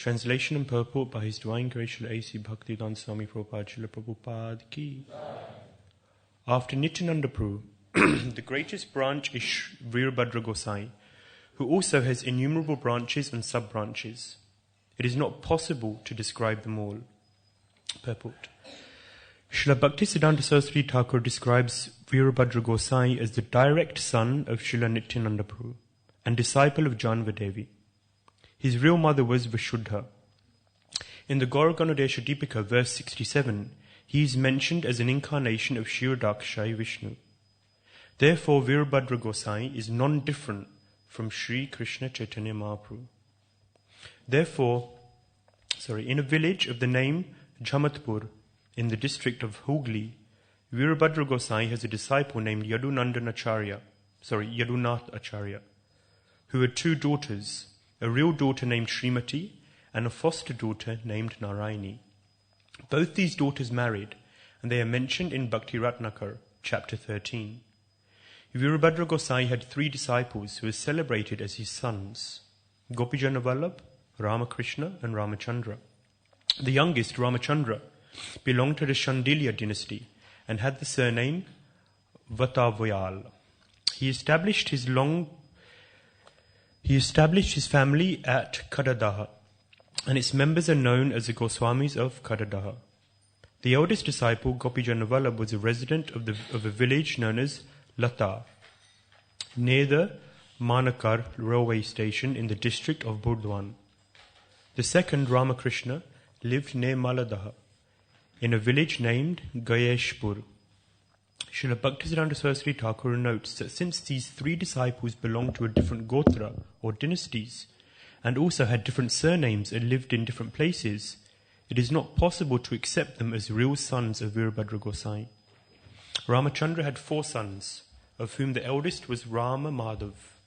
Translation and purport by His Divine Grace Srila A.C. Bhaktivedanta Swami Prabhupada Srila Prabhupada Ki. After Nityananda Prabhu, the greatest branch is Virabhadra Gosai, who also has innumerable branches and sub-branches. It is not possible to describe them all. Purport. Srila Bhaktisiddhanta Saraswati Thakur describes Virabhadra Gosai as the direct son of Srila Nityananda Prabhu and disciple of Janvadevi. His real mother was Vashuddha. In the Gauraganodesha Deepika, verse 67, he is mentioned as an incarnation of Kshirodakshai Vishnu. Therefore, Virabhadra Gosai is non-different from Sri Krishna Chaitanya Mahaprabhu. Therefore, in a village of the name Jhamatpur in the district of Hooghly, Virabhadra Gosai has a disciple named Yadunath Acharya, who had two daughters, a real daughter named Srimati and a foster daughter named Narayani. Both these daughters married, and they are mentioned in Bhakti Ratnakar, chapter 13. Virabhadra Gosai had three disciples who are celebrated as his sons, Gopijana Vallabh, Ramakrishna and Ramachandra. The youngest, Ramachandra, belonged to the Shandilya dynasty and had the surname Vatavoyal. He established his family at Kadadaha, and its members are known as the Goswamis of Kadadaha. The eldest disciple, Gopijana Vallabh, was a resident of a village known as Lata, near the Manakar railway station in the district of Burdwan. The second, Ramakrishna, lived near Maladaha, in a village named Gayeshpur. Srila Bhaktisiddhanta Saraswati Thakur notes that since these three disciples belonged to a different gotra or dynasties, and also had different surnames and lived in different places, it is not possible to accept them as real sons of Virabhadra Gosai. Ramachandra had 4 sons, of whom the eldest was Rama Madhav,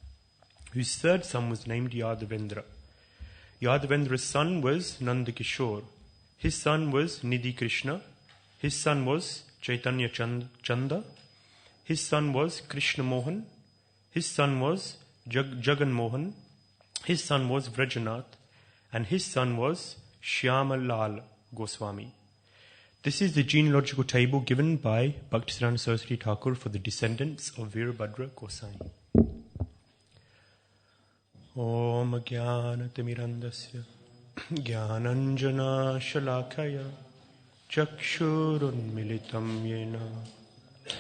whose third son was named Yadavendra. Yadavendra's son was Nandakishore. His son was Nidhi Krishna. His son was Chaitanya Chanda. His son was Krishna Mohan. His son was Jagan Mohan. His son was Vrajanath. And his son was Shyama Lal Goswami. This is the genealogical table given by Bhaktisiddhanta Saraswati Thakur for the descendants of Virabhadra Gosai. Om Jnanatimirandasya Jnananjana Shalakaya Chakshurunmilitam Yena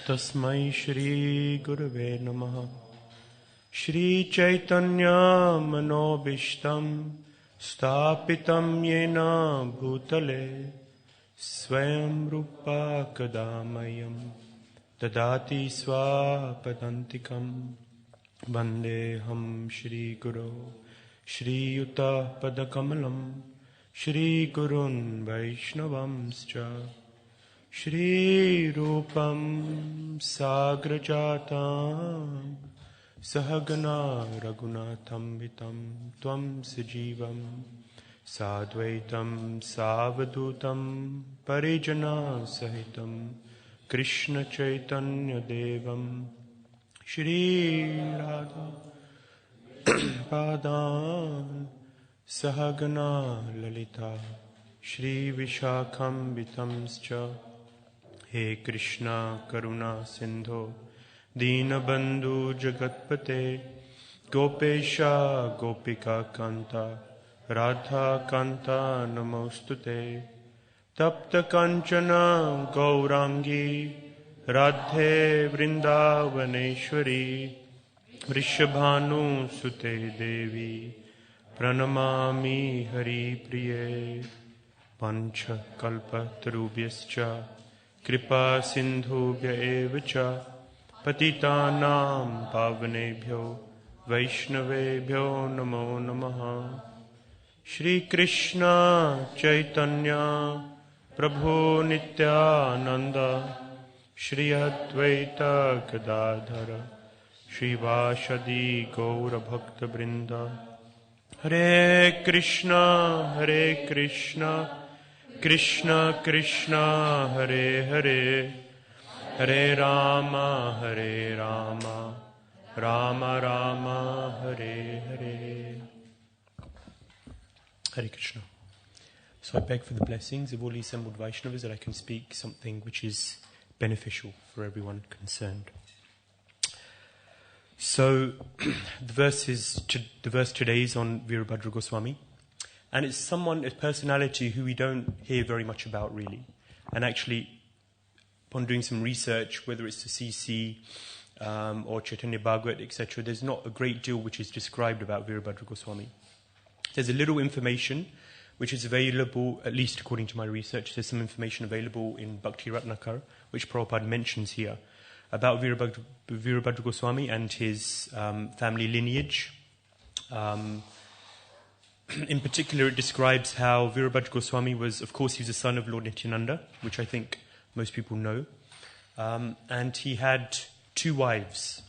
Tasmai Shri Gurave Namaha. Shri Chaitanya Manobishtam Stapitam Yena Bhutale Swayam Rupa Kadamayam Dadati Swapadantikam Vandeham Shri Guru Shri Yuta Padakamalam Shri Gurun Vaishnavamscha Shri Rupam Sagrajatam Sahagana Raghunatham Vitam Tvam Sajivam Sadvaitam Savadutam Parijana Sahitam Krishna Chaitanya Devam Shri Radha Padan Sahagana Lalita Shri Vishakham Vitamscha. He Krishna Karuna Sindho Deenabandhu Jagatpate Gopesha Gopika Kanta Radha Kanta Namostute Tapta Kanchana Gaurangi Radhe Vrindavaneshwari Vrishabhanu Sute Devi Pranamami Hari Priye Pancha Kalpa Tarubhyascha Kripa Sindhubhya Evacha Patitanam Pavanebhyo Vaishnavebhyo Namo Namaha. Shri Krishna Chaitanya Prabhu Nityananda Shri Advaita Gadadhara Shri Vashadi Gaura Bhakta Brinda. Hare Krishna Krishna Krishna Hare Hare Hare Rama Rama Rama Hare Hare. Hare Krishna. So I beg for the blessings of all the assembled Vaishnavas that I can speak something which is beneficial for everyone concerned. So the verse today is on Virabhadra Goswami, and it's a personality who we don't hear very much about really. And actually, upon doing some research, whether it's the CC or Chaitanya Bhagavat, etc., there's not a great deal which is described about Virabhadra Goswami. There's a little information which is available, at least according to my research. There's some information available in Bhakti Ratnakar, which Prabhupada mentions here, about Virabhadra Goswami and his family lineage. In particular, it describes how Virabhadra Goswami was, of course, he was the son of Lord Nityananda, which I think most people know. And he had 2 wives.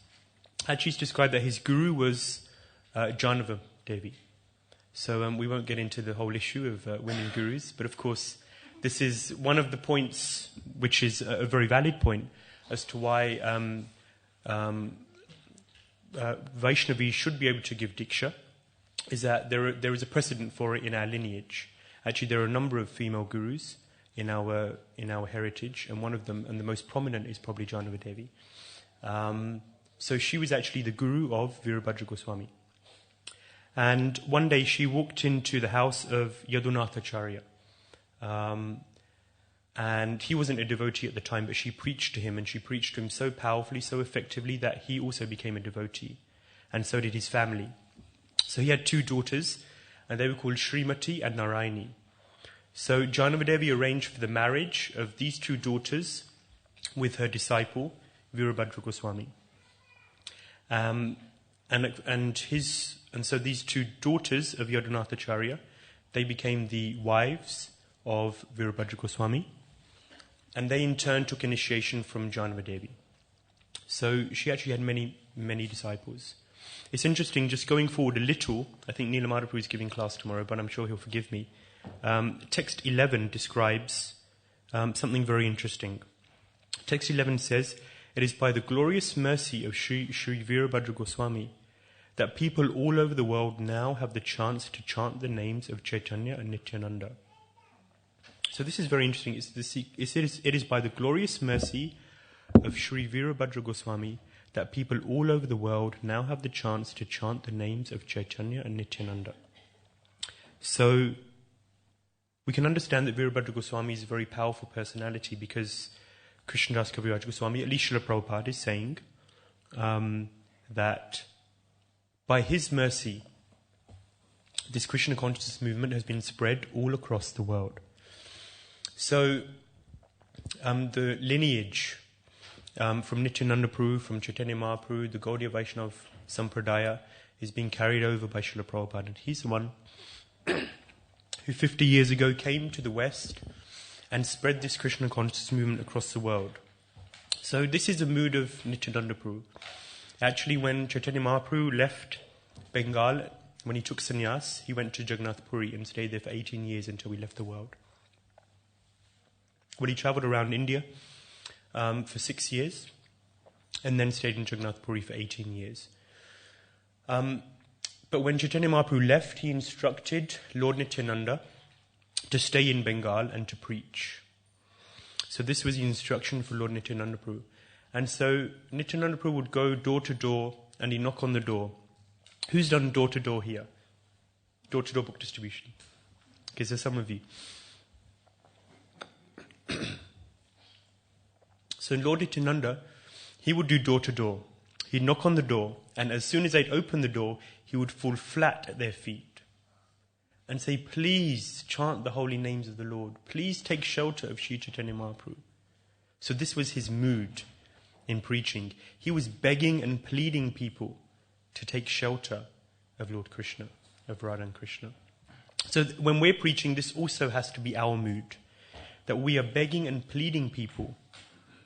Actually, it's described that his guru was Janava Devi. So we won't get into the whole issue of women gurus, but of course, this is one of the points which is a very valid point as to why Vaishnavis should be able to give Diksha, is that there is a precedent for it in our lineage. Actually, there are a number of female gurus in our heritage, and one of them, and the most prominent, is probably Janava Devi. So she was actually the guru of Virabhadra Goswami. And one day she walked into the house of Yadunathacharya. And he wasn't a devotee at the time, but she preached to him, and she preached to him so powerfully, so effectively, that he also became a devotee. And so did his family. So he had 2 daughters, and they were called Srimati and Narayani. So Janavadevi arranged for the marriage of these 2 daughters with her disciple, Virabhadra Goswami. And so these 2 daughters of Yadunathacharya, they became the wives of Virabhadra Goswami, and they in turn took initiation from Janavadevi. So she actually had many, many disciples. It's interesting, just going forward a little, I think Neela Madhaprabhu is giving class tomorrow, but I'm sure he'll forgive me. Text 11 describes something very interesting. Text 11 says, "It is by the glorious mercy of Sri Virabhadra Goswami that people all over the world now have the chance to chant the names of Chaitanya and Nityananda." So this is very interesting. It is by the glorious mercy of Sri Virabhadra Goswami that people all over the world now have the chance to chant the names of Chaitanya and Nityananda. So we can understand that Virabhadra Goswami is a very powerful personality, because Krishnadas Kaviraj Goswami, at least Srila Prabhupada, is saying that by his mercy, this Krishna consciousness movement has been spread all across the world. So the lineage from Nityananda Prabhu, from Chaitanya Mahaprabhu, the Gaudiya Vaishnava Sampradaya, is being carried over by Srila Prabhupada. And he's the one who 50 years ago came to the West and spread this Krishna consciousness movement across the world. So this is the mood of Nityananda Prabhu. Actually, when Chaitanya Mahaprabhu left Bengal, when he took sannyas, he went to Jagannath Puri and stayed there for 18 years until he left the world. Well, he travelled around India for 6 years, and then stayed in Jagannath Puri for 18 years. But when Chaitanya Mahaprabhu left, he instructed Lord Nityananda to stay in Bengal and to preach. So this was the instruction for Lord Nityananda Prabhu. And so Nityananda Prabhu would go door to door, and he'd knock on the door. Who's done door to door here? Door to door book distribution. Because there's some of you. So Lord Nityananda, he would do door to door. He'd knock on the door, and as soon as they'd open the door, he would fall flat at their feet and say, "Please chant the holy names of the Lord. Please take shelter of Sri Chaitanya Mahaprabhu." So this was his mood in preaching. He was begging and pleading people to take shelter of Lord Krishna, of Radha and Krishna. So when we're preaching, this also has to be our mood, that we are begging and pleading people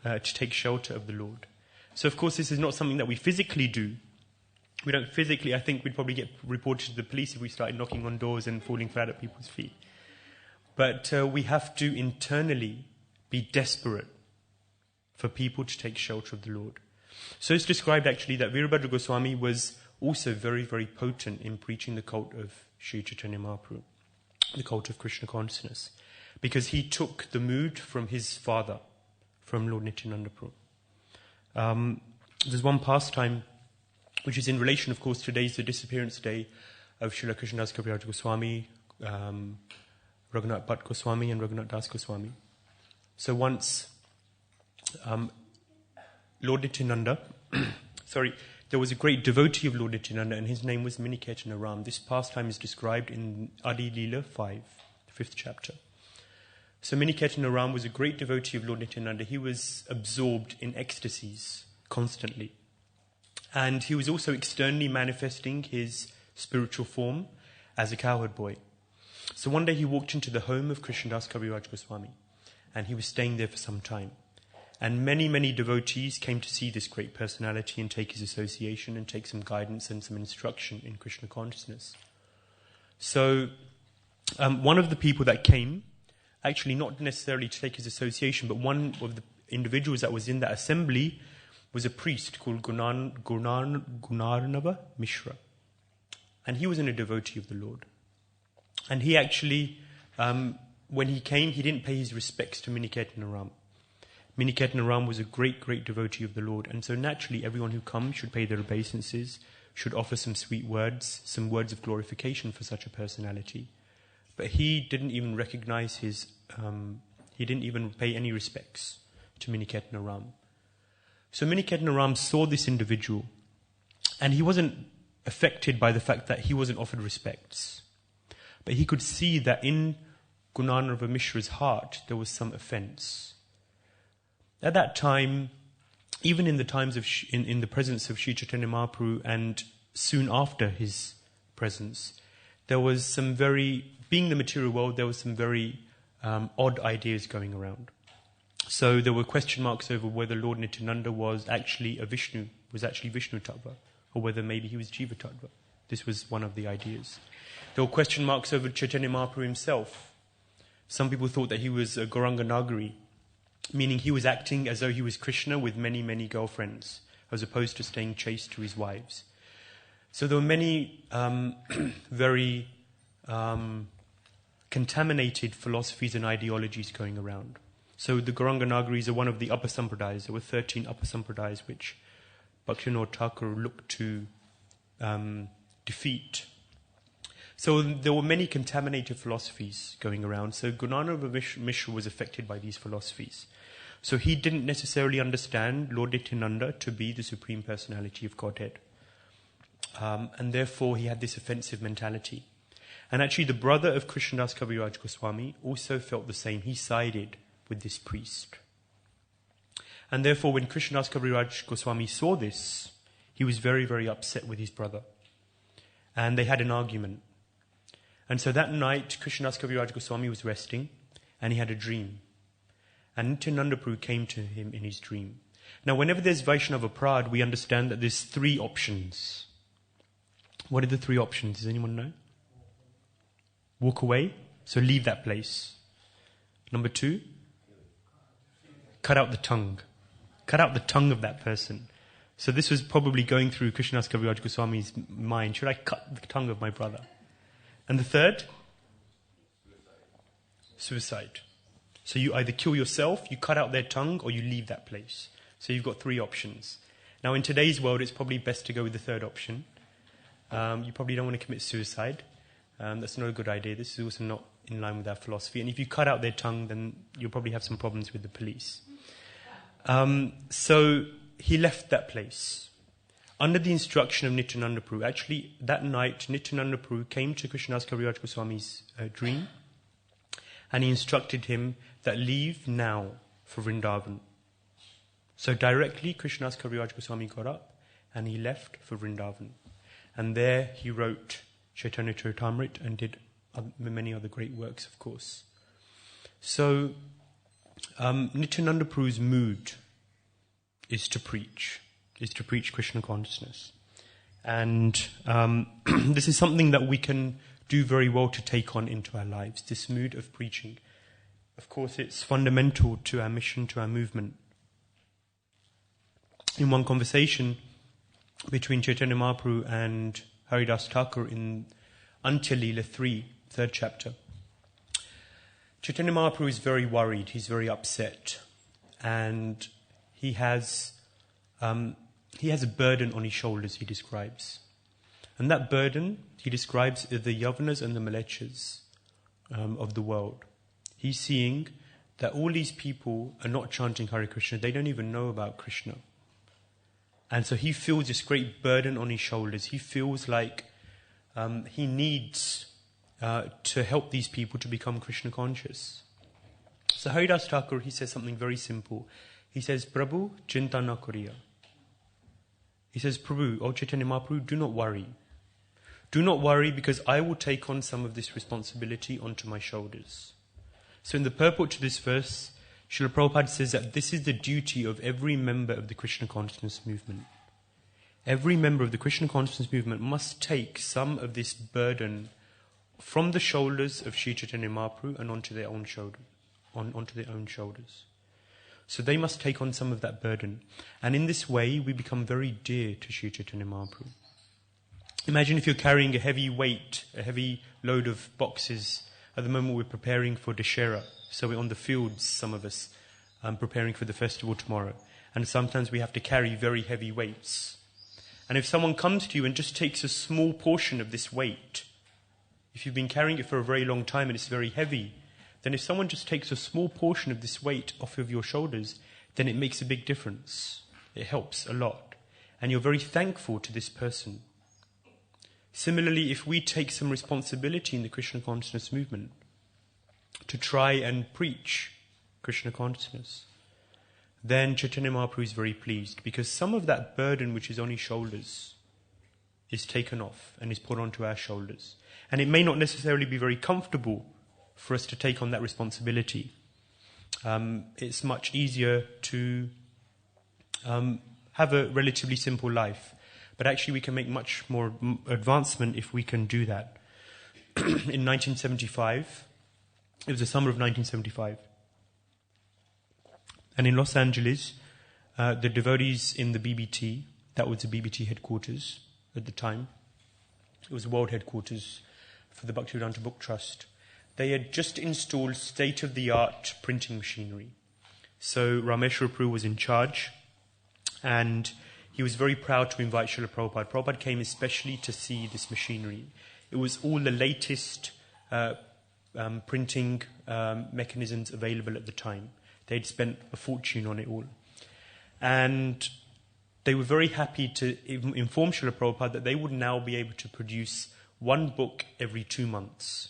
to take shelter of the Lord. So of course this is not something that we physically do. We don't physically, I think we'd probably get reported to the police if we started knocking on doors and falling flat at people's feet. But we have to internally be desperate for people to take shelter of the Lord. So it's described actually that Virabhadra Goswami was also very, very potent in preaching the cult of Sri Chaitanya Mahaprabhu. the cult of Krishna consciousness, because he took the mood from his father, from Lord Nityananda Prabhu. There's one pastime which is in relation, of course, today is the disappearance day of Srila Krishnadas Kaviraj Goswami, Raghunath Bhatt Goswami and Raghunath Das Goswami. So once Lord Nityananda, there was a great devotee of Lord Nityananda and his name was Miniketana Ram. This pastime is described in Adi Leela 5, the 5th chapter. So Miniketana Ram was a great devotee of Lord Nityananda. He was absorbed in ecstasies constantly. And he was also externally manifesting his spiritual form as a cowherd boy. So one day he walked into the home of Krishnadas Kaviraj Goswami, and he was staying there for some time. And many, many devotees came to see this great personality and take his association and take some guidance and some instruction in Krishna consciousness. So one of the people that came, actually not necessarily to take his association, but one of the individuals that was in that assembly was a priest called Gunarnava Mishra. And he wasn't a devotee of the Lord. And he actually, when he came, he didn't pay his respects to Miniketana Ram. Miniketana Ram was a great, great devotee of the Lord. And so naturally, everyone who comes should pay their obeisances, should offer some sweet words, some words of glorification for such a personality. But he didn't even recognize he didn't even pay any respects to Miniketana Ram. So Miniketana Ram saw this individual, and he wasn't affected by the fact that he wasn't offered respects. But he could see that in Gunarnava Mishra's heart there was some offense. At that time, even in the times of in the presence of Sri Chaitanya Mahaprabhu and soon after his presence, there was some being the material world, there was some very odd ideas going around. So there were question marks over whether Lord Nityananda was actually Vishnu Tattva, or whether maybe he was Jiva Tattva. This was one of the ideas. There were question marks over Chaitanya Mahaprabhu himself. Some people thought that he was a Gauranga Nagari, meaning he was acting as though he was Krishna with many, many girlfriends, as opposed to staying chaste to his wives. So there were many very contaminated philosophies and ideologies going around. So the Gauranga Nagaris are one of the upper sampradayas. There were 13 upper sampradayas which Bhaktivinoda Thakur looked to defeat. So there were many contaminated philosophies going around. So Gunarnava Mishra was affected by these philosophies. So he didn't necessarily understand Lord Nityananda to be the Supreme Personality of Godhead. And therefore he had this offensive mentality. And actually the brother of Krishnadas Kaviraj Goswami also felt the same. He sided with this priest. And therefore when Krishnadas Kaviraj Goswami saw this, he was very, very upset with his brother. And they had an argument. And so that night, Krishnadas Kaviraj Goswami was resting, and he had a dream. And Nityananda Prabhu came to him in his dream. Now, whenever there's Vaishnava Prad, we understand that there's 3 options. What are the 3 options? Does anyone know? Walk away, so leave that place. Number 2, cut out the tongue. Cut out the tongue of that person. So this was probably going through Krishnadas Kaviraj Goswami's mind. Should I cut the tongue of my brother? And the 3rd? Suicide. So you either kill yourself, you cut out their tongue, or you leave that place. So you've got 3 options. Now in today's world, it's probably best to go with the 3rd option. You probably don't want to commit suicide. That's not a good idea. This is also not in line with our philosophy. And if you cut out their tongue, then you'll probably have some problems with the police. So he left that place under the instruction of Nityananda Prabhu. Actually, that night, Nityananda Prabhu came to Krishnadas Kaviraj Goswami's dream, and he instructed him that leave now for Vrindavan. So directly, Krishnadas Kaviraj Goswami got up and he left for Vrindavan. And there he wrote Chaitanya Charitamrita and did many other great works, of course. So Nityananda Prabhu's mood is to preach Krishna consciousness. And this is something that we can do very well to take on into our lives, this mood of preaching. Of course, it's fundamental to our mission, to our movement. In one conversation between Chaitanya Mahaprabhu and Haridas Thakur in Antya Leela 3, 3rd chapter, Chaitanya Mahaprabhu is very worried, he's very upset, and he has a burden on his shoulders, he describes. And that burden, he describes, are the Yavanas and the Malechas of the world. He's seeing that all these people are not chanting Hare Krishna, they don't even know about Krishna. And so he feels this great burden on his shoulders. He feels like he needs to help these people to become Krishna conscious. So Haridas Thakur, he says something very simple. He says, Prabhu, chinta na kariya. He says, Prabhu, O Chaitanya Mahaprabhu, do not worry. Do not worry, because I will take on some of this responsibility onto my shoulders. So in the purport to this verse, Srila Prabhupada says that this is the duty of every member of the Krishna consciousness movement. Every member of the Krishna consciousness movement must take some of this burden from the shoulders of Sri Chaitanya Mahaprabhu and onto their own shoulders. So they must take on some of that burden. And in this way, we become very dear to Sri Chaitanya Mahaprabhu. Imagine if you're carrying a heavy weight, a heavy load of boxes. At the moment we're preparing for Dashera. So we're on the fields, some of us, preparing for the festival tomorrow. And sometimes we have to carry very heavy weights. And if someone comes to you and just takes a small portion of this weight, if you've been carrying it for a very long time and it's very heavy, then if someone just takes a small portion of this weight off of your shoulders, then it makes a big difference. It helps a lot. And you're very thankful to this person. Similarly, if we take some responsibility in the Krishna consciousness movement to try and preach Krishna consciousness, then Chaitanya Mahaprabhu is very pleased, because some of that burden which is on his shoulders is taken off and is put onto our shoulders. And it may not necessarily be very comfortable for us to take on that responsibility. It's much easier to have a relatively simple life. But actually we can make much more advancement if we can do that. In 1975, it was the summer of 1975, and in Los Angeles, the devotees in the BBT, that was the BBT headquarters at the time, it was the world headquarters for the Bhaktivedanta Book Trust, they had just installed state-of-the-art printing machinery. So Rameshwara Prabhu was in charge, and he was very proud to invite Srila Prabhupada. Prabhupada came especially to see this machinery. It was all the latest printing mechanisms available at the time. They'd spent a fortune on it all. And they were very happy to inform Srila Prabhupada that they would now be able to produce one book every 2 months.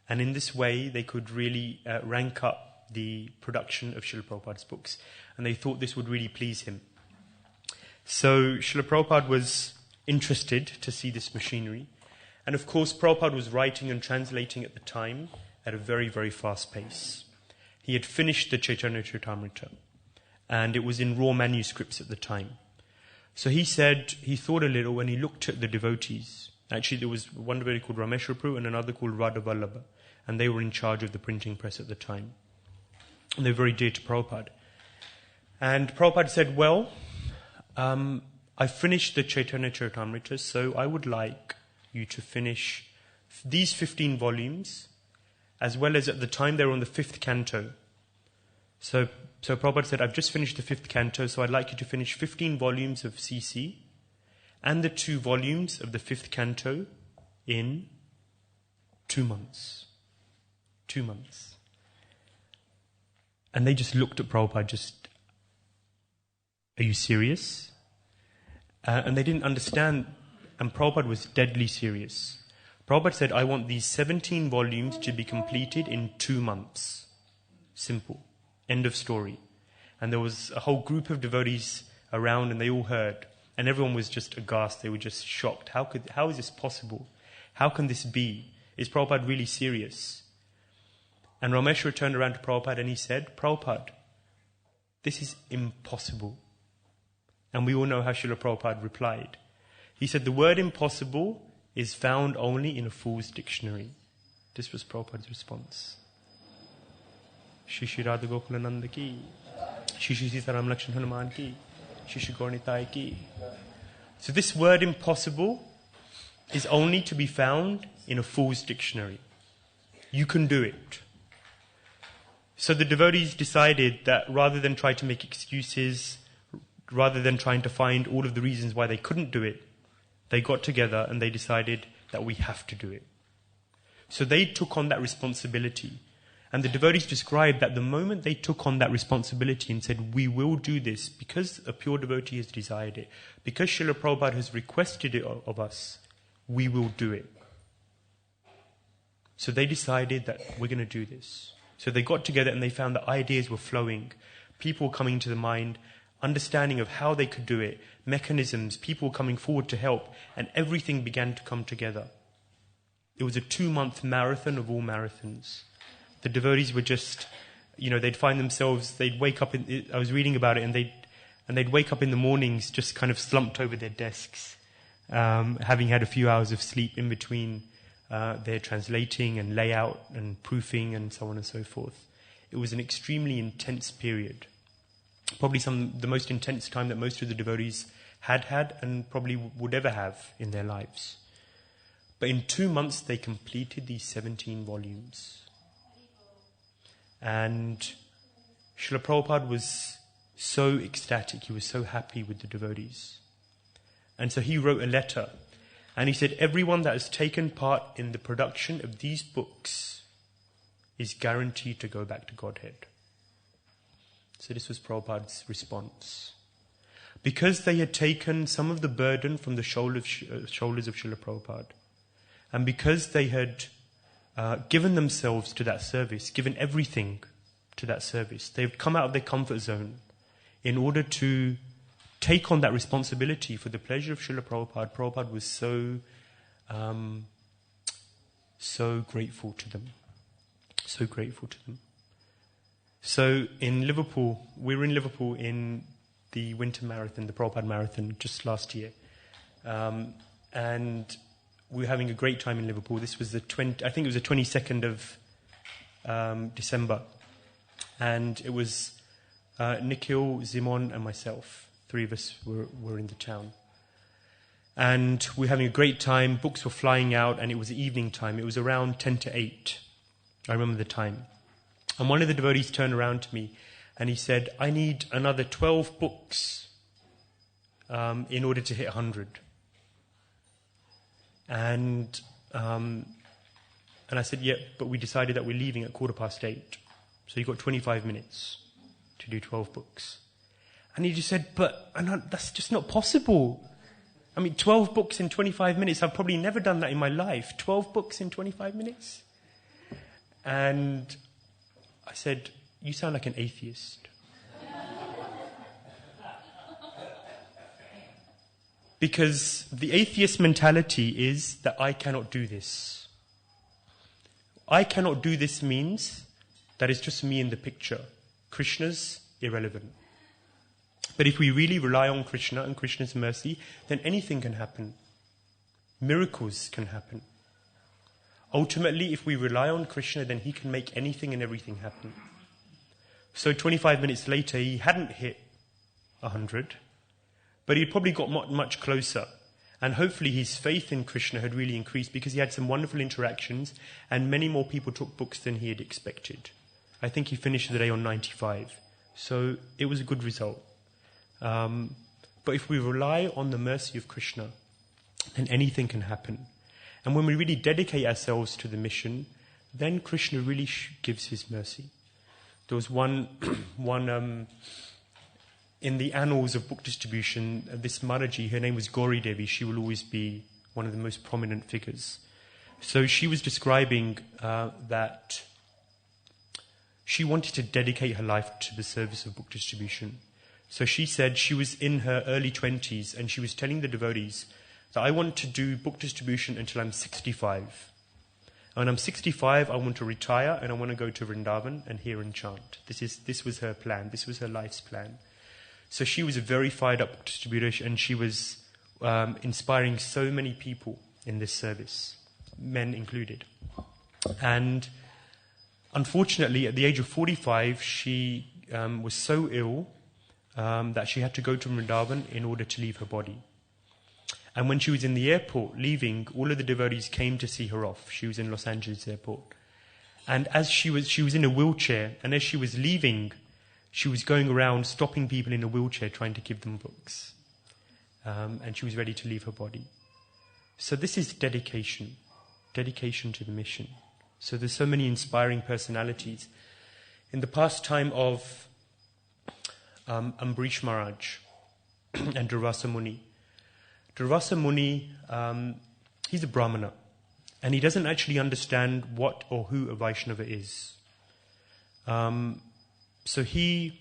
And in this way, they could really rank up the production of Srila Prabhupada's books. And they thought this would really please him. So Srila Prabhupada was interested to see this machinery. And of course, Prabhupada was writing and translating at the time at a very, very fast pace. He had finished the Chaitanya Charitamrita, and it was in raw manuscripts at the time. So he said, he thought a little and he looked at the devotees. Actually, there was one devotee called Rameshwara Prabhu and another called Radha Vallabha, and they were in charge of the printing press at the time. And they were very dear to Prabhupada. And Prabhupada said, well, I finished the Chaitanya Charitamrita, so I would like you to finish these 15 volumes, as well as at the time they were on the 5th canto. So Prabhupada said, I've just finished the 5th canto, so I'd like you to finish 15 volumes of CC and the 2 volumes of the 5th canto in 2 months. 2 months. And they just looked at Prabhupada, are you serious? And they didn't understand, and Prabhupada was deadly serious. Prabhupada said, I want these 17 volumes to be completed in 2 months. Simple. End of story. And there was a whole group of devotees around, and they all heard. And everyone was just aghast. They were just shocked. How is this possible? How can this be? Is Prabhupada really serious? And Rameshwara turned around to Prabhupada and he said, Prabhupada, this is impossible. And we all know how Srila Prabhupada replied. He said, the word impossible is found only in a fool's dictionary. This was Prabhupada's response. Shri Shri Radha Gokulananda ki, Shri Shri Sitaram Lakshan Hanuman ki, Shri Shri Gauranitai ki. So this word impossible is only to be found in a fool's dictionary. You can do it. So the devotees decided that rather than try to make excuses, rather than trying to find all of the reasons why they couldn't do it, they got together and they decided that we have to do it. So they took on that responsibility. And the devotees described that the moment they took on that responsibility and said, we will do this because a pure devotee has desired it, because Srila Prabhupada has requested it of us, we will do it. So they decided that we're going to do this. So they got together and they found that ideas were flowing, people were coming to the mind, understanding of how they could do it, mechanisms, people coming forward to help, and everything began to come together. It was a 2-month marathon of all marathons. The devotees were just, they'd find themselves, they'd wake up, I was reading about it, and they'd wake up in the mornings just kind of slumped over their desks, having had a few hours of sleep in between their translating and layout and proofing and so on and so forth. It was an extremely intense period. Probably the most intense time that most of the devotees had and probably would ever have in their lives. But in 2 months they completed these 17 volumes. And Srila Prabhupada was so ecstatic, he was so happy with the devotees. And so he wrote a letter, and he said, everyone that has taken part in the production of these books is guaranteed to go back to Godhead. So this was Prabhupada's response. Because they had taken some of the burden from the shoulders of Srila Prabhupada, and because they had given themselves to that service, given everything to that service, they've come out of their comfort zone in order to take on that responsibility for the pleasure of Srila Prabhupada. Prabhupada was so grateful to them. So grateful to them. So in Liverpool, we were in Liverpool in the winter marathon, the Prabhupada marathon, just last year. And we were having a great time in Liverpool. This was I think it was the 22nd of December. And it was Nikhil, Zimon and myself. 3 of us were in the town. And we were having a great time. Books were flying out and it was evening time. It was around 10 to 8. I remember the time. And one of the devotees turned around to me and he said, I need another 12 books in order to hit 100. And I said, yeah, but we decided that we're leaving at 8:15. So you've got 25 minutes to do 12 books. And he just said, but Anand, that's just not possible. I mean, 12 books in 25 minutes, I've probably never done that in my life. 12 books in 25 minutes? And I said, you sound like an atheist. Because the atheist mentality is that I cannot do this. I cannot do this means that it's just me in the picture. Krishna's irrelevant. But if we really rely on Krishna and Krishna's mercy, then anything can happen. Miracles can happen. Ultimately, if we rely on Krishna, then he can make anything and everything happen. So 25 minutes later, he hadn't hit 100, but he'd probably got much closer. And hopefully his faith in Krishna had really increased because he had some wonderful interactions and many more people took books than he had expected. I think he finished the day on 95. So it was a good result. But if we rely on the mercy of Krishna, then anything can happen. And when we really dedicate ourselves to the mission, then Krishna really gives his mercy. There was one in the annals of book distribution, this Mataji, her name was Gauri Devi, she will always be one of the most prominent figures. So she was describing that she wanted to dedicate her life to the service of book distribution. So she said she was in her early 20s and she was telling the devotees that I want to do book distribution until I'm 65. When I'm 65, I want to retire and I want to go to Vrindavan and hear and chant. This was her plan. This was her life's plan. So she was a very fired up book distributor and she was inspiring so many people in this service, men included. And unfortunately, at the age of 45, she was so ill that she had to go to Vrindavan in order to leave her body. And when she was in the airport leaving, all of the devotees came to see her off. She was in Los Angeles airport. And as she was in a wheelchair, and as she was leaving, she was going around stopping people in a wheelchair trying to give them books. And she was ready to leave her body. So this is dedication to the mission. So there's so many inspiring personalities. In the pastime of Ambarish Maharaj and Durvasa Muni. Durvasa Muni, he's a Brahmana, and he doesn't actually understand what or who a Vaishnava is. So he,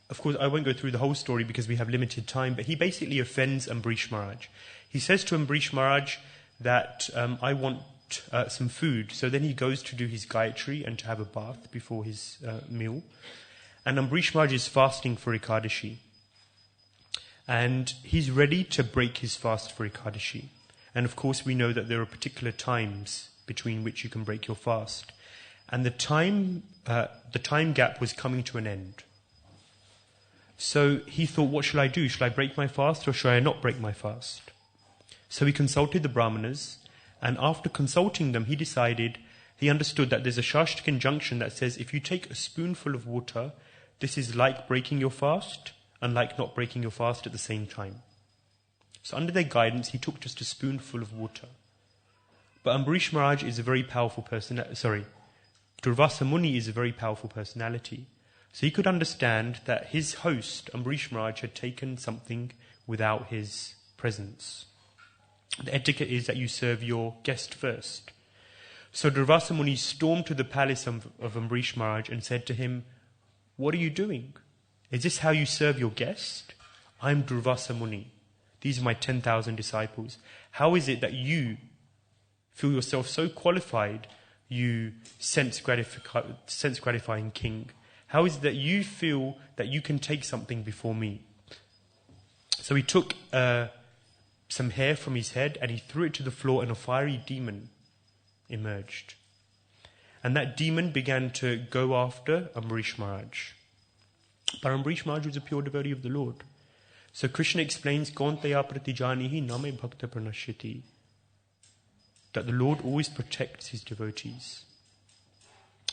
of course, I won't go through the whole story because we have limited time, but he basically offends Ambarish Maharaj. He says to Ambarish Maharaj that I want some food. So then he goes to do his Gayatri and to have a bath before his meal. And Ambarish Maharaj is fasting for Ekadashi. And he's ready to break his fast for Ekadashi. And of course we know that there are particular times between which you can break your fast. And the time gap was coming to an end. So he thought, what shall I do? Shall I break my fast or shall I not break my fast? So he consulted the Brahmanas, and after consulting them, he understood that there's a Shastric injunction that says if you take a spoonful of water, this is like breaking your fast and like not breaking your fast at the same time. So under their guidance, he took just a spoonful of water. But Ambarish Maharaj is a very powerful Durvasa Muni is a very powerful personality. So he could understand that his host, Ambarish Maharaj, had taken something without his presence. The etiquette is that you serve your guest first. So Durvasa Muni stormed to the palace of Ambarish Maharaj and said to him, "What are you doing? Is this how you serve your guest? I'm Durvasa Muni. These are my 10,000 disciples. How is it that you feel yourself so qualified, you sense-gratifying king? How is it that you feel that you can take something before me?" So he took some hair from his head and he threw it to the floor, and a fiery demon emerged. And that demon began to go after Ambarish Maharaj. But Ambarish Maharaj was a pure devotee of the Lord. So Krishna explains, Kauntaya pratijanihi name bhakta pranashyati, that the Lord always protects his devotees.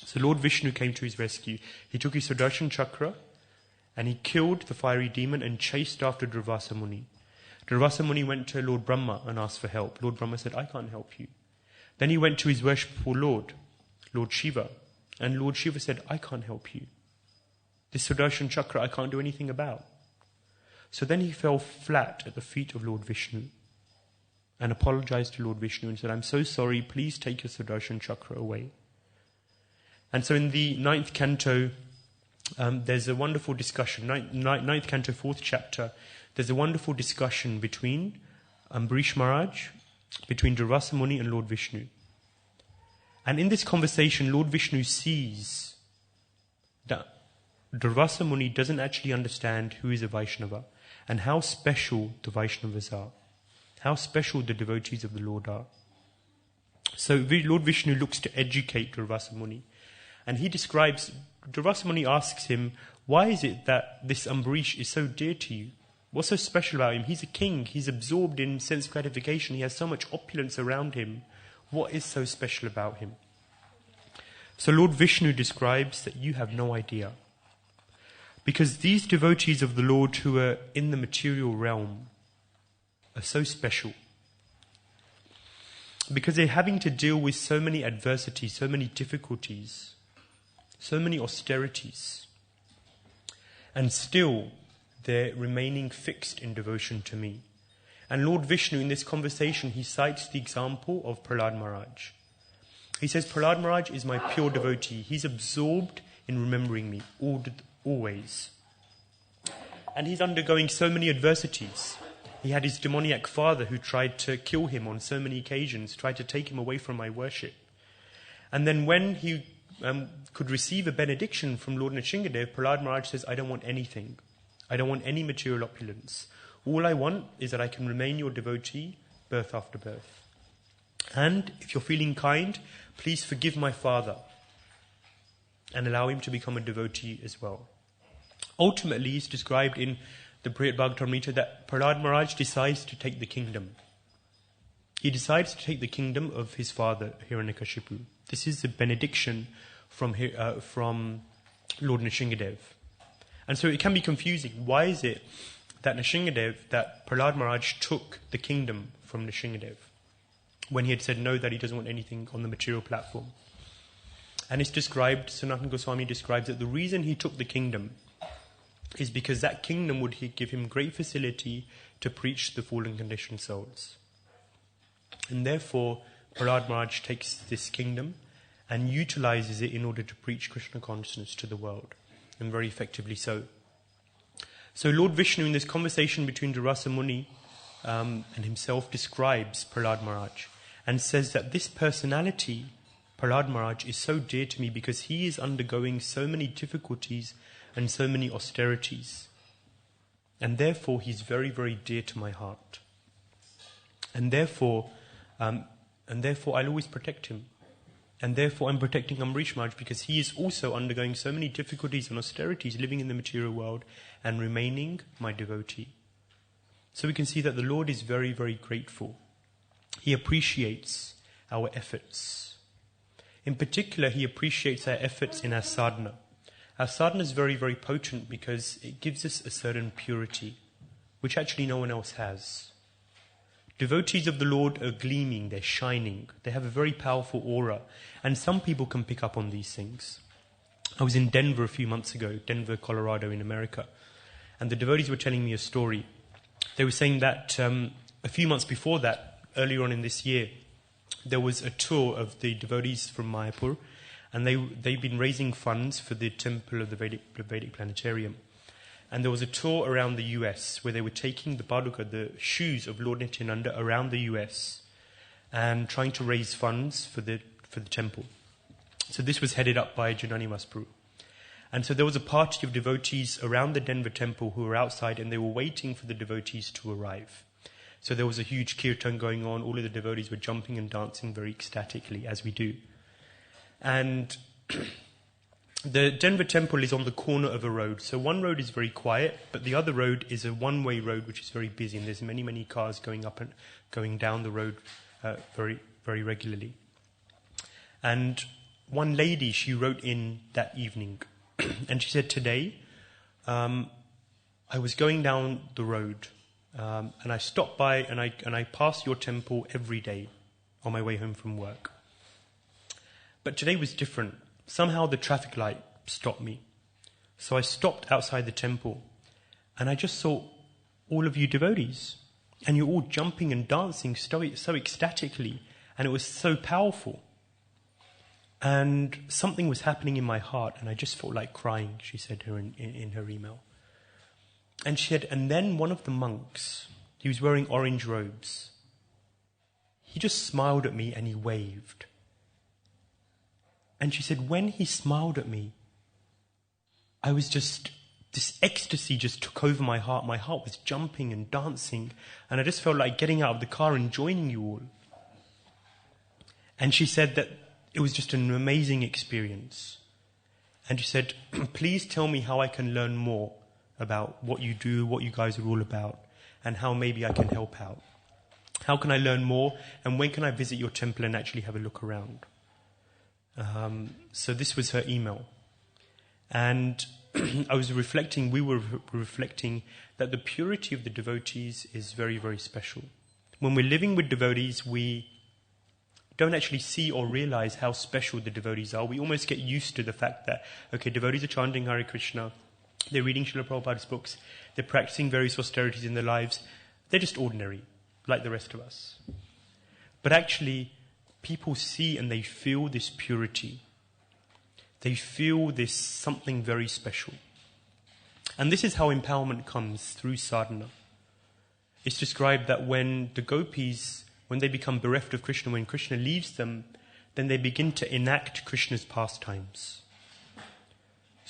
So Lord Vishnu came to his rescue. He took his Sudarshan Chakra and he killed the fiery demon and chased after Durvasa Muni. Durvasa Muni went to Lord Brahma and asked for help. Lord Brahma said, "I can't help you." Then he went to his worshipful Lord, Lord Shiva. And Lord Shiva said, "I can't help you. This Sudarshan Chakra I can't do anything about." So then he fell flat at the feet of Lord Vishnu and apologized to Lord Vishnu and said, "I'm so sorry, please take your Sudarshan Chakra away." And so in the 9th canto, there's a wonderful discussion. 9th canto, 4th chapter, there's a wonderful discussion between Ambarish Maharaj, between Durvasa Muni and Lord Vishnu. And in this conversation, Lord Vishnu sees that Durvasa Muni doesn't actually understand who is a Vaishnava and how special the Vaishnavas are, how special the devotees of the Lord are. So Lord Vishnu looks to educate Durvasa Muni. And he describes, Durvasa Muni asks him, "Why is it that this Ambarish is so dear to you? What's so special about him? He's a king. He's absorbed in sense gratification. He has so much opulence around him. What is so special about him?" So Lord Vishnu describes that you have no idea. Because these devotees of the Lord who are in the material realm are so special. Because they're having to deal with so many adversities, so many difficulties, so many austerities. And still, they're remaining fixed in devotion to me. And Lord Vishnu, in this conversation, he cites the example of Prahlad Maharaj. He says, Prahlad Maharaj is my pure devotee. He's absorbed in remembering me, always. And he's undergoing so many adversities. He had his demoniac father who tried to kill him on so many occasions, tried to take him away from my worship. And then when he could receive a benediction from Lord Nrsingadev, Prahlad Maharaj says, "I don't want anything. I don't want any material opulence. All I want is that I can remain your devotee birth after birth. And if you're feeling kind, please forgive my father and allow him to become a devotee as well." Ultimately, it's described in the Brihad Bhagavatamrita that Prahlad Maharaj decides to take the kingdom. He decides to take the kingdom of his father, Hiranyakashipu. This is the benediction from Lord Nrsingadev. And so it can be confusing. Why is it that Prahlad Maharaj took the kingdom from Nrsingadev when he had said no, that he doesn't want anything on the material platform? And it's described, Sanatana Goswami describes that the reason he took the kingdom is because that kingdom would give him great facility to preach the fallen conditioned souls. And therefore, Prahlad Maharaj takes this kingdom and utilizes it in order to preach Krishna consciousness to the world, and very effectively so. So Lord Vishnu, in this conversation between Durasa Muni and himself, describes Prahlad Maharaj and says that this personality, Prahlad Maharaj, is so dear to me because he is undergoing so many difficulties and so many austerities. And therefore, he's very, very dear to my heart. And therefore, I'll always protect him. And therefore, I'm protecting Amrish Maharaj because he is also undergoing so many difficulties and austerities, living in the material world and remaining my devotee. So we can see that the Lord is very, very grateful. He appreciates our efforts. In particular, he appreciates our efforts in our sadhana. Our sadhana is very, very potent because it gives us a certain purity, which actually no one else has. Devotees of the Lord are gleaming, they're shining, they have a very powerful aura, and some people can pick up on these things. I was in Denver a few months ago, Denver, Colorado in America, and the devotees were telling me a story. They were saying that a few months before that, earlier on in this year, there was a tour of the devotees from Mayapur, and they've been raising funds for the temple of the Vedic Planetarium. And there was a tour around the US where they were taking the paduka, the shoes of Lord Nityananda, around the US and trying to raise funds for the temple. So this was headed up by Janani Maspru. And so there was a party of devotees around the Denver temple who were outside, and they were waiting for the devotees to arrive. So there was a huge kirtan going on. All of the devotees were jumping and dancing very ecstatically, as we do. And the Denver temple is on the corner of a road. So one road is very quiet, but the other road is a one-way road which is very busy, and there's many, many cars going up and going down the road very, very regularly. And one lady, she wrote in that evening, and she said, today, I was going down the road, and I stopped by and I pass your temple every day on my way home from work. But today was different. Somehow the traffic light stopped me. So I stopped outside the temple and I just saw all of you devotees. And you're all jumping and dancing so ecstatically. And it was so powerful. And something was happening in my heart and I just felt like crying, she said in her email. And she said, and then one of the monks, he was wearing orange robes. He just smiled at me and he waved. And she said, when he smiled at me, I was just, this ecstasy just took over my heart. My heart was jumping and dancing. And I just felt like getting out of the car and joining you all. And she said that it was just an amazing experience. And she said, please tell me how I can learn more about what you do, what you guys are all about, and how maybe I can help out. How can I learn more? And when can I visit your temple and actually have a look around? So this was her email. And I was reflecting, we were reflecting that the purity of the devotees is very, very special. When we're living with devotees, we don't actually see or realize how special the devotees are. We almost get used to the fact that, okay, devotees are chanting Hare Krishna, they're reading Srila Prabhupada's books, they're practicing various austerities in their lives. They're just ordinary, like the rest of us. But actually, people see and they feel this purity. They feel this something very special. And this is how empowerment comes, through sadhana. It's described that when the gopis, when they become bereft of Krishna, when Krishna leaves them, then they begin to enact Krishna's pastimes.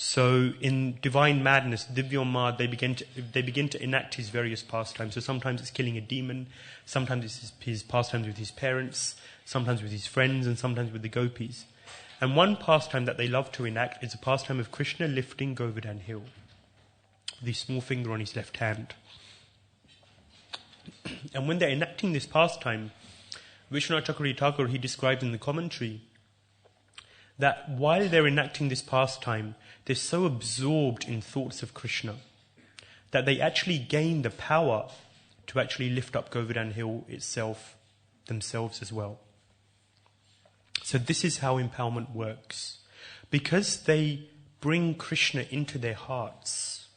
So in Divine Madness, Divyamad, they begin to enact his various pastimes. So sometimes it's killing a demon, sometimes it's his pastimes with his parents, sometimes with his friends, and sometimes with the gopis. And one pastime that they love to enact is a pastime of Krishna lifting Govardhan Hill, with his small finger on his left hand. And when they're enacting this pastime, Vishwanath Chakravarti Thakur, he describes in the commentary that while they're enacting this pastime, they're so absorbed in thoughts of Krishna that they actually gain the power to actually lift up Govardhan Hill itself, themselves as well. So this is how empowerment works. Because they bring Krishna into their hearts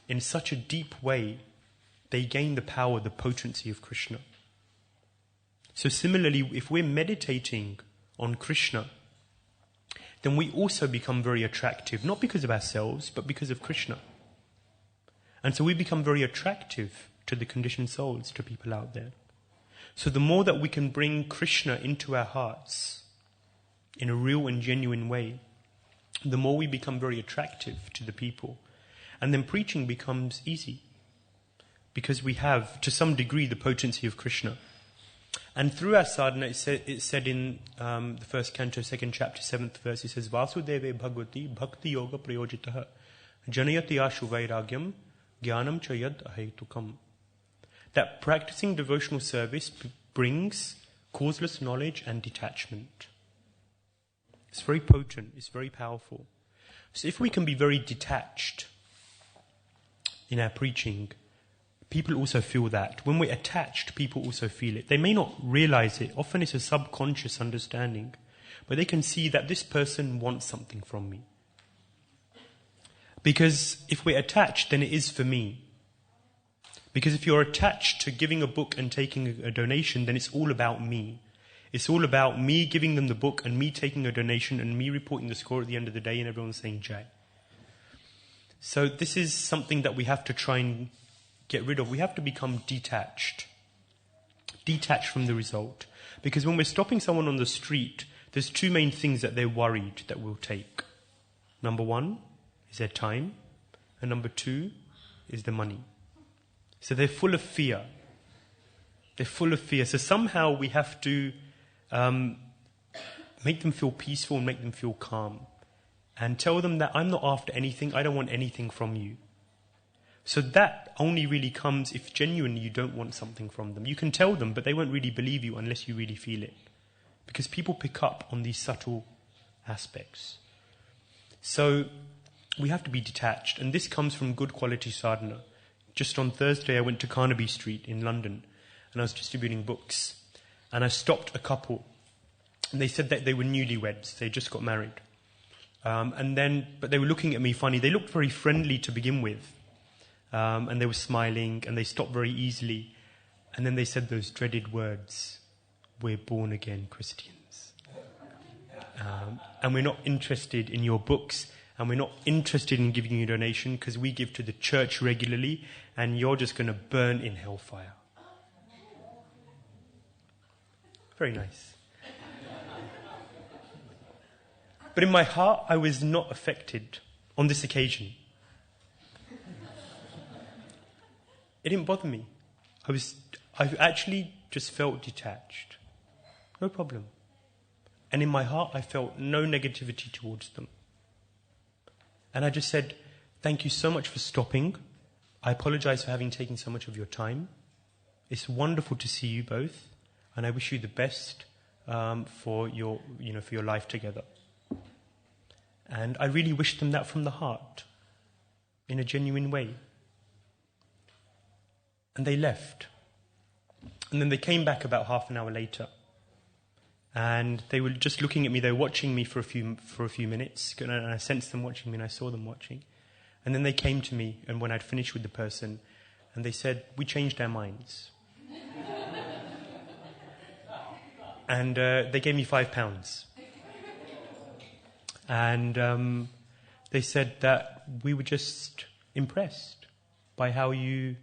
in such a deep way, they gain the power, the potency of Krishna. So similarly, if we're meditating on Krishna, then we also become very attractive, not because of ourselves, but because of Krishna. And so we become very attractive to the conditioned souls, to people out there. So the more that we can bring Krishna into our hearts in a real and genuine way, the more we become very attractive to the people. And then preaching becomes easy, because we have, to some degree, the potency of Krishna. And through our sadhana, it's said in the first canto, second chapter, 7th verse, it says, Vasudeve Bhagavati Bhakti Yoga Prayojitaha Janayati Ashu Vairagyam Jnanam Chayad Ahetukam. That practicing devotional service brings causeless knowledge and detachment. It's very potent, it's very powerful. So if we can be very detached in our preaching, people also feel that. When we're attached, people also feel it. They may not realize it. Often it's a subconscious understanding. But they can see that this person wants something from me. Because if we're attached, then it is for me. Because if you're attached to giving a book and taking a donation, then it's all about me. It's all about me giving them the book and me taking a donation and me reporting the score at the end of the day and everyone saying Jai. So this is something that we have to try and get rid of. We have to become detached. Detached from the result. Because when we're stopping someone on the street, there's two main things that they're worried that we'll take. Number one is their time, and number two is the money. So they're full of fear. They're full of fear. So somehow we have to make them feel peaceful and make them feel calm. And tell them that I'm not after anything, I don't want anything from you. So that only really comes if genuinely you don't want something from them. You can tell them, but they won't really believe you unless you really feel it. Because people pick up on these subtle aspects. So we have to be detached. And this comes from good quality sadhana. Just on Thursday I went to Carnaby Street in London and I was distributing books. And I stopped a couple. And they said that they were newlyweds. They just got married. But they were looking at me funny. They looked very friendly to begin with. And they were smiling and they stopped very easily. And then they said those dreaded words, "We're born again Christians. And we're not interested in your books and we're not interested in giving you a donation because we give to the church regularly and you're just going to burn in hellfire." Very nice. But in my heart, I was not affected on this occasion. It didn't bother me. I actually just felt detached. No problem. And in my heart, I felt no negativity towards them. And I just said, "Thank you so much for stopping. I apologize for having taken so much of your time. It's wonderful to see you both. And I wish you the best for your life together." And I really wished them that from the heart, in a genuine way. And they left. And then they came back about half an hour later. And they were just looking at me, they were watching me for a few minutes. And I sensed them watching me and I saw them watching. And then they came to me, and when I'd finished with the person, and they said, "We changed our minds." And they gave me £5. And they said that we were just impressed by how you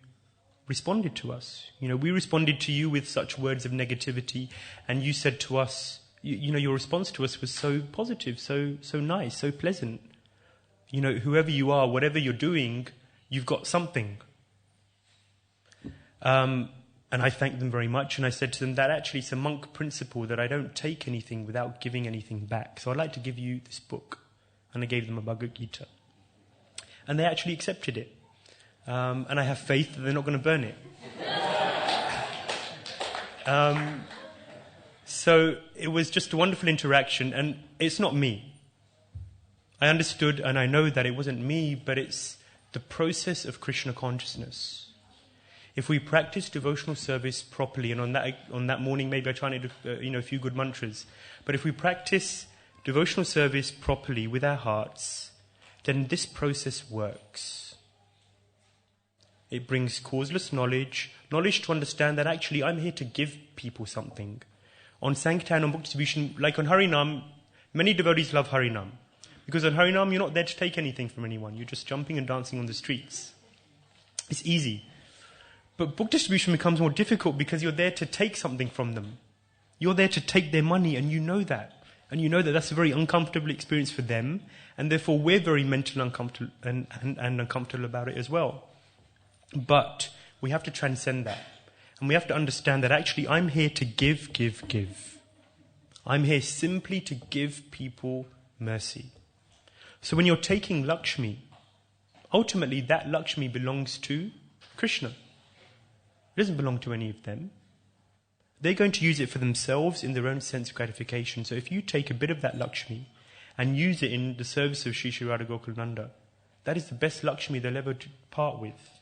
responded to us. We responded to you with such words of negativity, and you said to us, your response to us was so positive, so nice, so pleasant. Whoever you are, whatever you're doing, you've got something. And I thanked them very much, and I said to them that actually it's a monk principle that I don't take anything without giving anything back. So I'd like to give you this book. And I gave them a Bhagavad Gita. And they actually accepted it. And I have faith that they're not going to burn it. So it was just a wonderful interaction, and it's not me. I understood and I know that it wasn't me, but it's the process of Krishna consciousness. If we practice devotional service properly, and on that morning maybe I tried to do a few good mantras, but if we practice devotional service properly with our hearts, then this process works. It brings causeless knowledge to understand that actually I'm here to give people something. On Sankirtan, on book distribution, like on Harinam, many devotees love Harinam. Because on Harinam, you're not there to take anything from anyone. You're just jumping and dancing on the streets. It's easy. But book distribution becomes more difficult because you're there to take something from them. You're there to take their money, and you know that. And you know that that's a very uncomfortable experience for them, and therefore we're very mentally uncomfortable and uncomfortable about it as well. But we have to transcend that. And we have to understand that actually I'm here to give. I'm here simply to give people mercy. So when you're taking Lakshmi, ultimately that Lakshmi belongs to Krishna. It doesn't belong to any of them. They're going to use it for themselves in their own sense of gratification. So if you take a bit of that Lakshmi and use it in the service of Sri Sri Radha Gokulananda, that is the best Lakshmi they'll ever part with.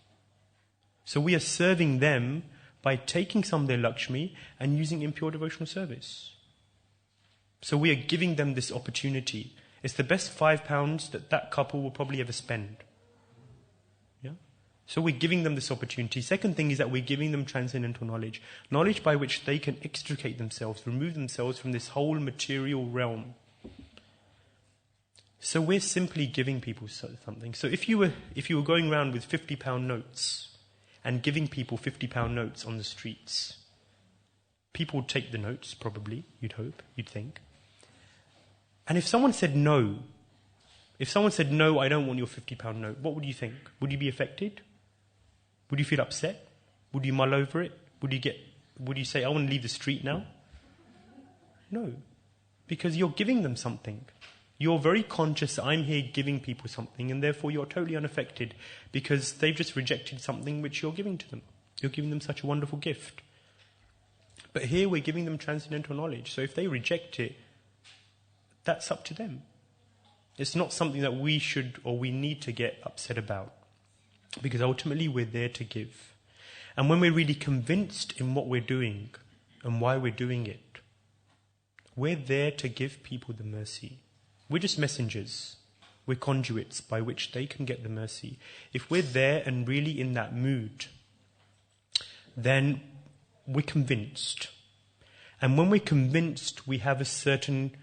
So we are serving them by taking some of their Lakshmi and using it in pure devotional service. So we are giving them this opportunity. It's the best £5 that couple will probably ever spend. Yeah? So we're giving them this opportunity. Second thing is that we're giving them transcendental knowledge. Knowledge by which they can extricate themselves, remove themselves from this whole material realm. So we're simply giving people something. So if you were going around with £50 notes and giving people £50 notes on the streets, people would take the notes, probably, you'd hope, you'd think. And if someone said no, I don't want your £50 note, what would you think? Would you be affected? Would you feel upset? Would you mull over it? Would you say, I want to leave the street now? No, because you're giving them something. You're very conscious that I'm here giving people something, and therefore you're totally unaffected because they've just rejected something which you're giving to them. You're giving them such a wonderful gift. But here we're giving them transcendental knowledge. So if they reject it, that's up to them. It's not something that we should or we need to get upset about, because ultimately we're there to give. And when we're really convinced in what we're doing and why we're doing it, we're there to give people the mercy. We're just messengers. We're conduits by which they can get the mercy. If we're there and really in that mood, then we're convinced. And when we're convinced, we have a certain...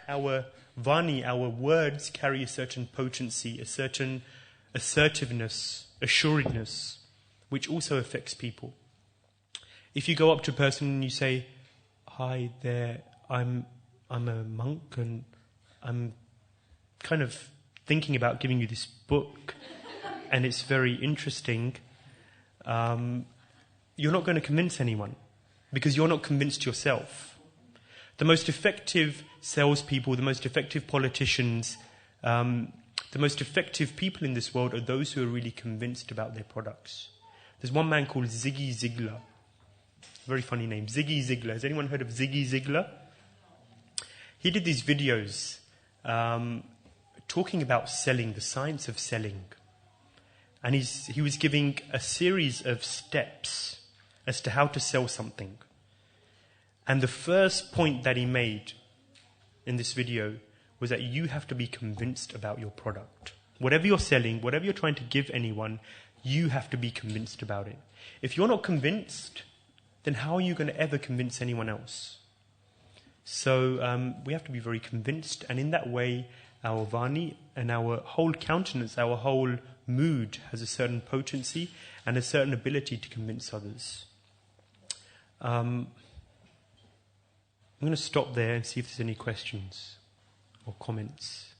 our vani, our words carry a certain potency, a certain assertiveness, assuredness, which also affects people. If you go up to a person and you say, "Hi there, I'm a monk and I'm kind of thinking about giving you this book and it's very interesting," you're not going to convince anyone because you're not convinced yourself. The most effective salespeople, the most effective politicians, the most effective people in this world are those who are really convinced about their products. There's one man called Ziggy Ziglar. Very funny name, Ziggy Ziglar. Has anyone heard of Ziggy Ziglar? He did these videos talking about selling, the science of selling. And he was giving a series of steps as to how to sell something. And the first point that he made in this video was that you have to be convinced about your product. Whatever you're selling, whatever you're trying to give anyone, you have to be convinced about it. If you're not convinced, then how are you going to ever convince anyone else? So we have to be very convinced, and in that way, our vani and our whole countenance, our whole mood has a certain potency and a certain ability to convince others. I'm going to stop there and see if there's any questions or comments.